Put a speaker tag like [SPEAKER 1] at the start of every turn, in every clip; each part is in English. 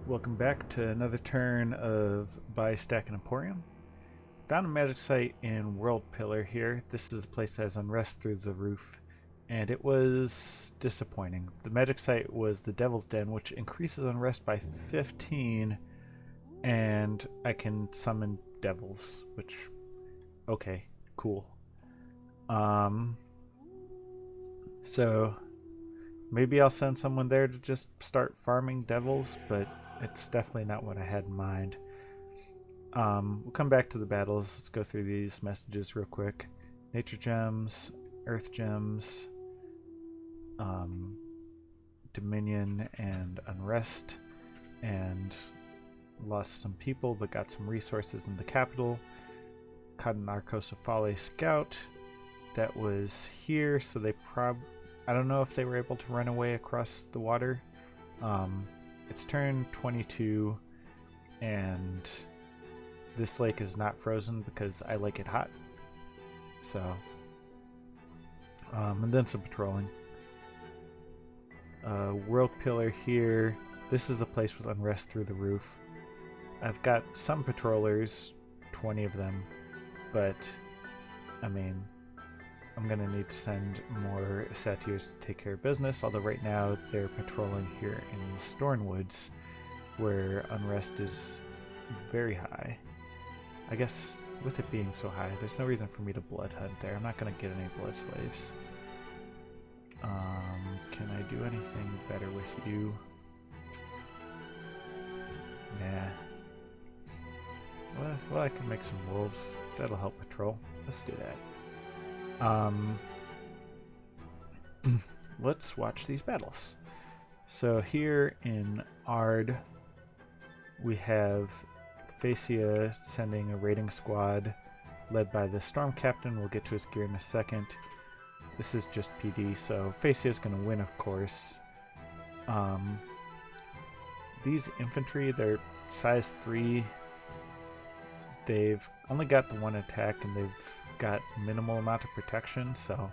[SPEAKER 1] Welcome back to another turn of Buy, Stack, and Emporium. Found a magic site in World Pillar here. This is the place that has unrest through the roof, and it was disappointing. The magic site was the Devil's Den, which increases unrest by 15, and I can summon devils, which, okay, cool. So maybe I'll send someone there to just start farming devils, but it's definitely not what I had in mind. We'll come back to the battles. Let's go through these messages real quick. Nature gems, earth gems, dominion and unrest, and lost some people but got some resources in the capital. Caught an Arcosophale scout that was here, so they I don't know if they were able to run away across the water. It's turn 22, and this lake is not frozen because I like it hot. So, and then some patrolling. World Pillar here. This is the place with unrest through the roof. I've got some patrollers, 20 of them, but I mean, I'm gonna need to send more satyrs to take care of business, although right now they're patrolling here in Stornwoods, where unrest is very high. I guess with it being so high, there's no reason for me to blood hunt there. I'm not gonna get any blood slaves. Can I do anything better with you? Nah. Well, I can make some wolves. That'll help patrol. Let's do that. Let's watch these battles. So here in Ard, we have Facia sending a raiding squad led by the Storm Captain. We'll get to his gear in a second. This is just PD, so Facia is going to win, of course. These infantry, they're size 3. They've only got the one attack and they've got minimal amount of protection, so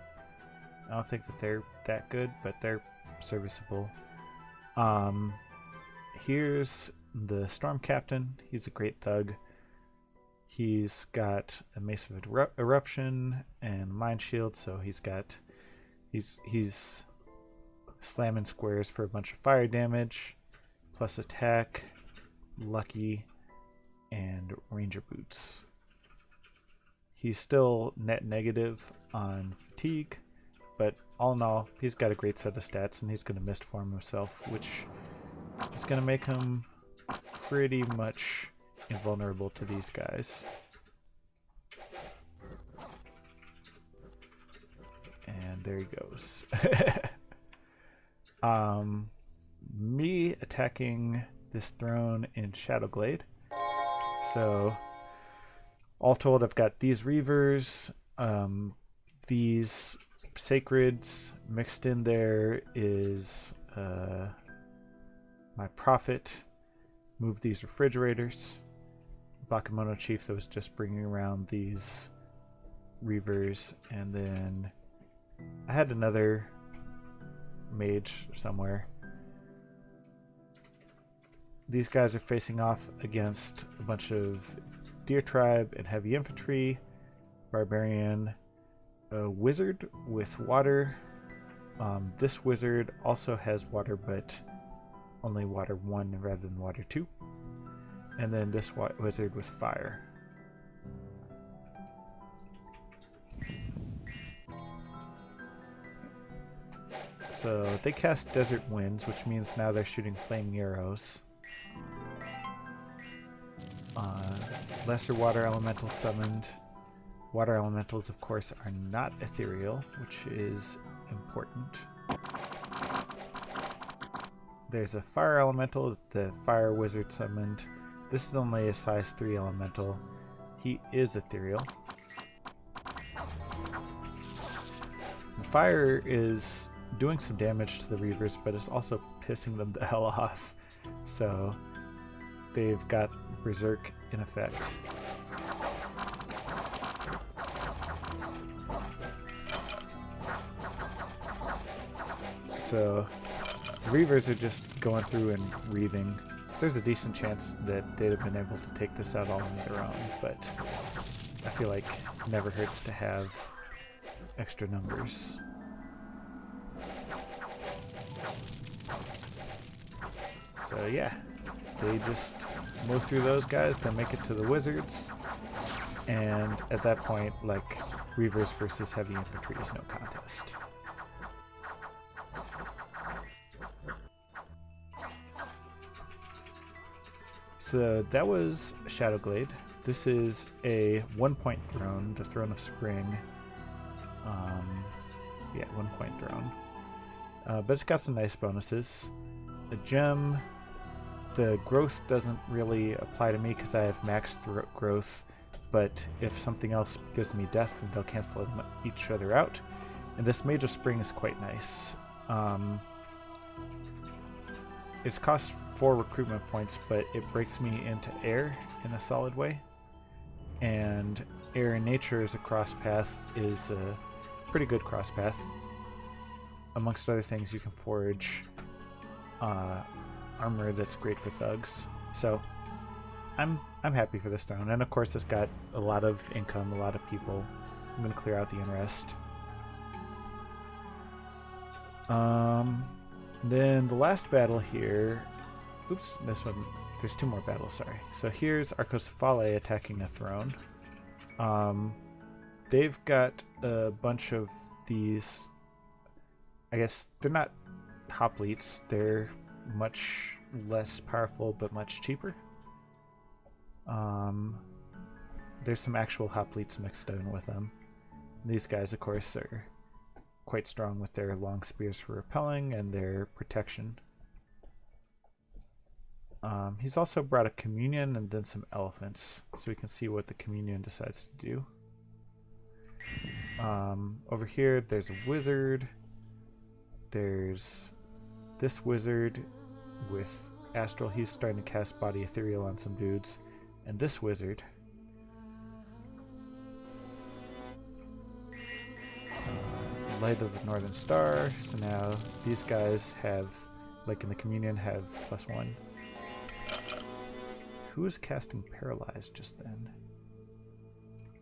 [SPEAKER 1] I don't think that they're that good, but they're serviceable. Here's the Storm Captain. He's a great thug. He's got a Mace of Eruption and Mind Shield, so he's slamming squares for a bunch of fire damage, plus attack, lucky, and ranger boots. He's still net negative on fatigue, but all in all, he's got a great set of stats, and he's going to mistform himself, which is going to make him pretty much invulnerable to these guys. And there he goes. Me attacking this throne in Shadowglade. So, all told, I've got these Reavers, these Sacreds. Mixed in there is my Prophet. Move these Refrigerators. Bakemono Chief that was just bringing around these Reavers. And then I had another Mage somewhere. These guys are facing off against a bunch of Deer Tribe and Heavy Infantry, Barbarian, a Wizard with Water. This Wizard also has Water, but only Water 1 rather than Water 2. And then this Wizard with Fire. So they cast Desert Winds, which means now they're shooting flaming arrows. Lesser water elemental summoned. Water elementals, of course, are not ethereal, which is important. There's a fire elemental that the fire wizard summoned. This is only a size 3 elemental. He is ethereal. The fire is doing some damage to the Reavers, but it's also pissing them the hell off. So they've got Berserk in effect. So the Reavers are just going through and reaving there's a decent chance that they'd have been able to take this out all on their own, but I feel like it never hurts to have extra numbers. So yeah, they just move through those guys, then make it to the wizards, and at that point, like, Reavers versus heavy infantry is no contest. So that was Shadowglade. This is a 1-point throne, the Throne of Spring. Yeah, 1-point throne. But it's got some nice bonuses. A gem. The growth doesn't really apply to me because I have max growth, but if something else gives me death, then they'll cancel each other out. And this Mage of Spring is quite nice. It's cost 4 recruitment points, but it breaks me into air in a solid way. And air in nature as a cross path is a pretty good cross path. Amongst other things, you can forge armor that's great for thugs. So I'm happy for this throne. And of course, it's got a lot of income, a lot of people. I'm going to clear out the unrest. Then the last battle here. Oops, this one. There's 2 more battles, sorry. So here's Arcocephale attacking a throne. They've got a bunch of these. I guess they're not hoplites. They're much less powerful, but much cheaper. There's some actual hoplites mixed in with them. These guys, of course, are quite strong with their long spears for repelling and their protection. He's also brought a communion and then some elephants, so we can see what the communion decides to do. Over here, there's a wizard. There's this wizard with Astral. He's starting to cast Body Ethereal on some dudes. And this wizard, Light of the Northern Star. So now these guys have, like in the communion, have +1. Who was casting Paralyzed just then?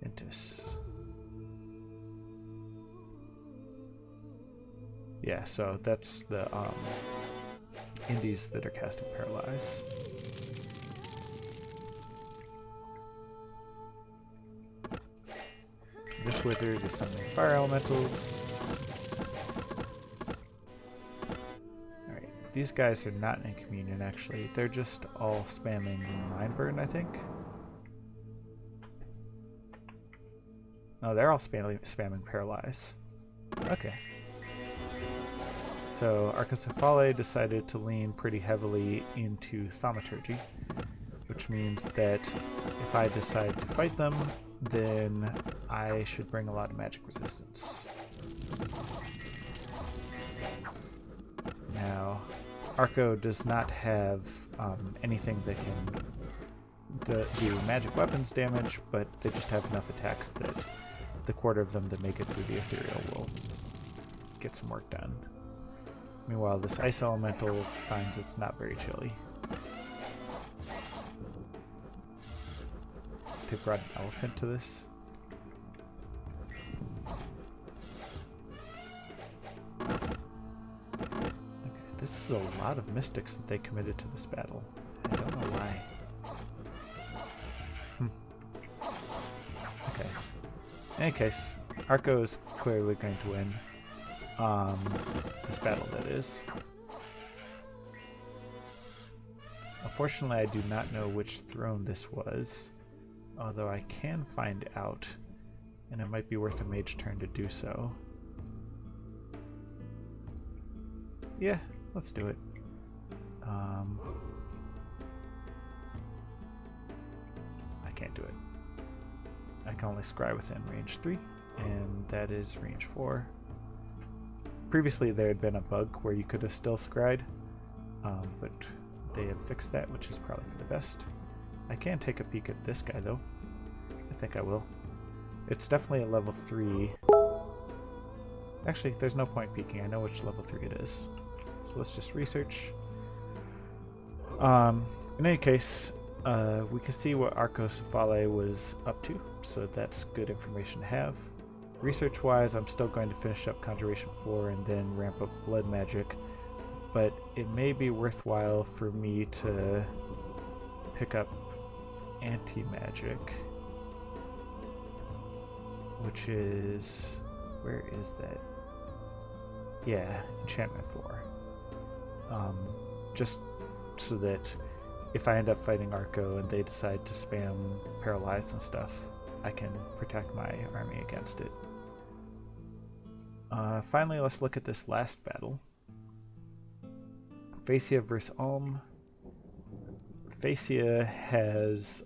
[SPEAKER 1] Ventus. Yeah, so that's the indies that are casting Paralyze. This wizard is summoning fire elementals. Alright, these guys are not in communion actually. They're just all spamming Mindburn, I think. Oh, they're all spamming Paralyze. Okay. So Arcocephale decided to lean pretty heavily into Thaumaturgy, which means that if I decide to fight them, then I should bring a lot of magic resistance. Now, Arco does not have anything that can do magic weapons damage, but they just have enough attacks that the quarter of them that make it through the ethereal will get some work done. Meanwhile, this ice elemental finds it's not very chilly. They brought an elephant to this. Okay, this is a lot of mystics that they committed to this battle. I don't know why. Okay. In any case, Arco is clearly going to win. This battle, that is. Unfortunately, I do not know which throne this was, although I can find out, and it might be worth a mage turn to do so. Yeah, let's do it. I can't do it. I can only scry within range 3, and that is range 4. Previously there had been a bug where you could have still scried, but they have fixed that, which is probably for the best. I can take a peek at this guy though. I think I will. It's definitely a level 3. Actually, there's no point peeking. I know which level 3 it is. So let's just research. In any case, we can see what Arcoscephale was up to, so that's good information to have. Research-wise, I'm still going to finish up Conjuration 4 and then ramp up Blood Magic, but it may be worthwhile for me to pick up Anti-Magic, which is... where is that? Yeah, Enchantment 4. Just so that if I end up fighting Arco and they decide to spam Paralyzed and stuff, I can protect my army against it. Finally, let's look at this last battle. Phasia versus Ulm. Phasia has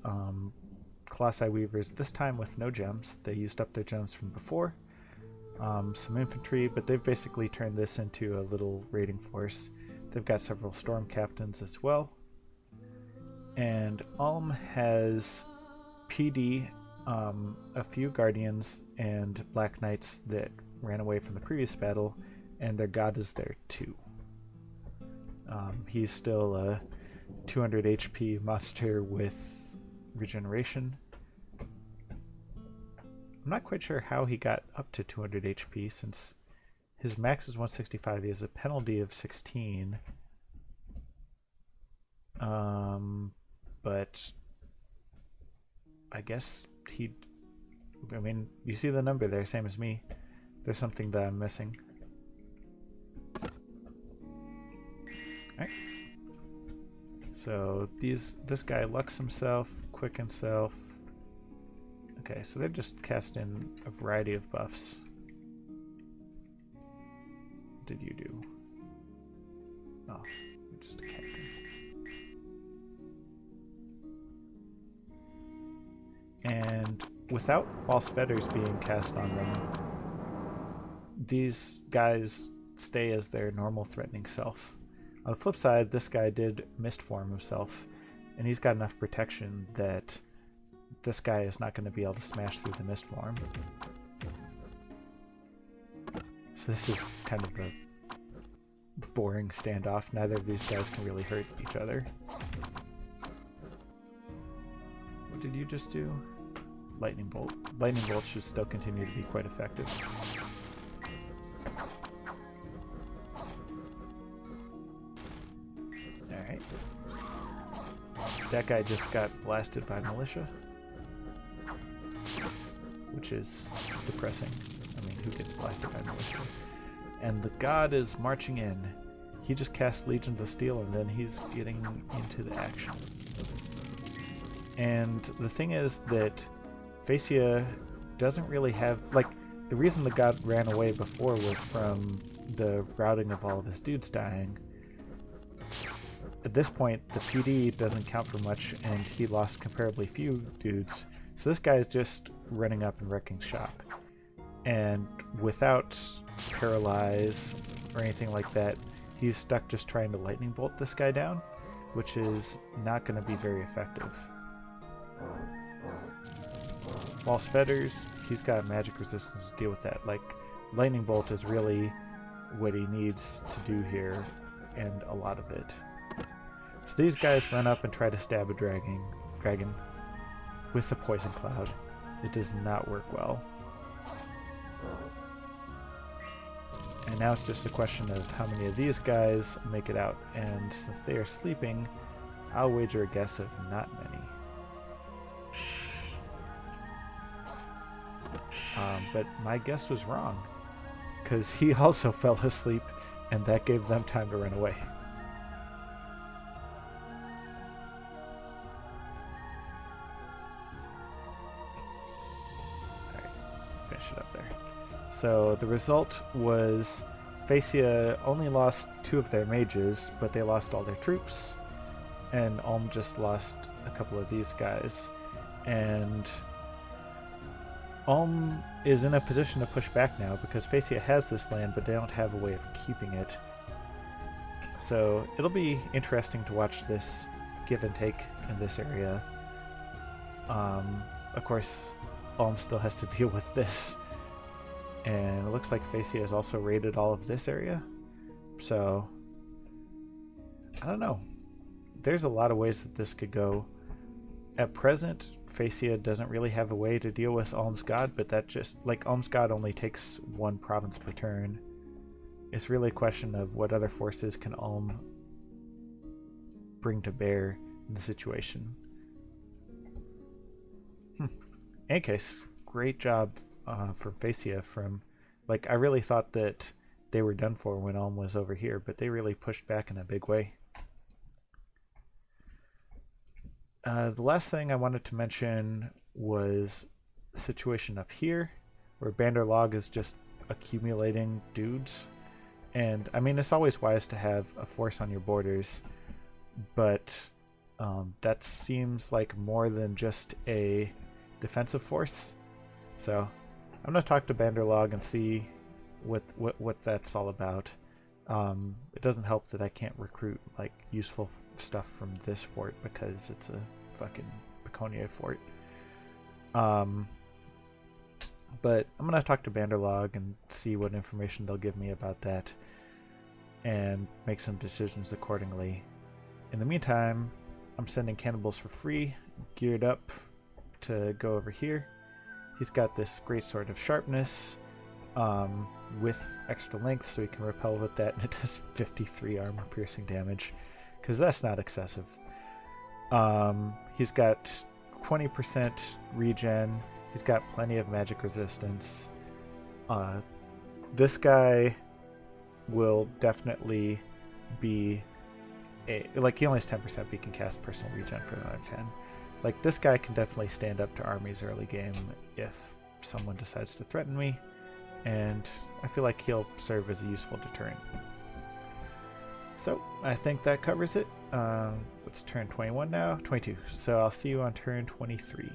[SPEAKER 1] Colossi Weavers, this time with no gems. They used up their gems from before. Some infantry, but they've basically turned this into a little raiding force. They've got several storm captains as well. And Ulm has PD, a few guardians and black knights that ran away from the previous battle, and their god is there too. He's still a 200 HP monster with regeneration. I'm not quite sure how he got up to 200 HP since his max is 165. He has a penalty of 16. But I guess I mean, you see the number there, same as me. There's something that I'm missing. Alright. So this guy lucks himself, quick himself. Okay, so they're just casting a variety of buffs. What did you do? Oh, you're just a captain. And without false fetters being cast on them, these guys stay as their normal threatening self. On the flip side, this guy did mist form himself, and he's got enough protection that this guy is not going to be able to smash through the mist form. So this is kind of a boring standoff. Neither of these guys can really hurt each other. What did you just do? Lightning Bolt. Lightning Bolt should still continue to be quite effective. Alright. That guy just got blasted by militia, which is depressing. I mean, who gets blasted by militia? And the god is marching in. He just cast Legions of Steel and then he's getting into the action. And the thing is that Phasia doesn't really have, like, the reason the god ran away before was from the routing of all of his dudes dying. At this point, the PD doesn't count for much, and he lost comparably few dudes. So this guy is just running up and wrecking shop. And without Paralyze or anything like that, he's stuck just trying to Lightning Bolt this guy down, which is not going to be very effective. False Fetters, he's got magic resistance to deal with that. Like, Lightning Bolt is really what he needs to do here, and a lot of it. So these guys run up and try to stab a dragon with a Poison Cloud. It does not work well. And now it's just a question of how many of these guys make it out, and since they are sleeping, I'll wager a guess of not many. But my guess was wrong, because he also fell asleep, and that gave them time to run away. Alright, finish it up there. So the result was Phasia only lost 2 of their mages, but they lost all their troops, and Ulm just lost a couple of these guys. And Ulm is in a position to push back now because Phasia has this land, but they don't have a way of keeping it. So it'll be interesting to watch this give and take in this area. Of course, Ulm still has to deal with this. And it looks like Phasia has also raided all of this area. So, I don't know. there's a lot of ways that this could go. At present, Facia doesn't really have a way to deal with Ulm's God, but that just, like, Ulm's God only takes one province per turn. It's really a question of what other forces can Ulm bring to bear in the situation. In any case, great job from Facia. Like, I really thought that they were done for when Ulm was over here, but they really pushed back in a big way. The last thing I wanted to mention was the situation up here, where Banderlog is just accumulating dudes. And I mean, it's always wise to have a force on your borders, but that seems like more than just a defensive force. So I'm going to talk to Banderlog and see what that's all about. It doesn't help that I can't recruit like useful stuff from this fort because it's a fucking Baconia fort. But I'm gonna talk to Banderlog and see what information they'll give me about that and make some decisions accordingly. In the meantime, I'm sending cannibals for free, geared up to go over here. He's got this great sword of sharpness with extra length, so he can repel with that, and it does 53 armor piercing damage, because that's not excessive. He's got 20% regen. He's got plenty of magic resistance. This guy will definitely be like, he only has 10%, but he can cast personal regen for another 10. Like, this guy can definitely stand up to armies early game if someone decides to threaten me, and I feel like he'll serve as a useful deterrent. So I think that covers it. It's turn 21 now, 22. So I'll see you on turn 23.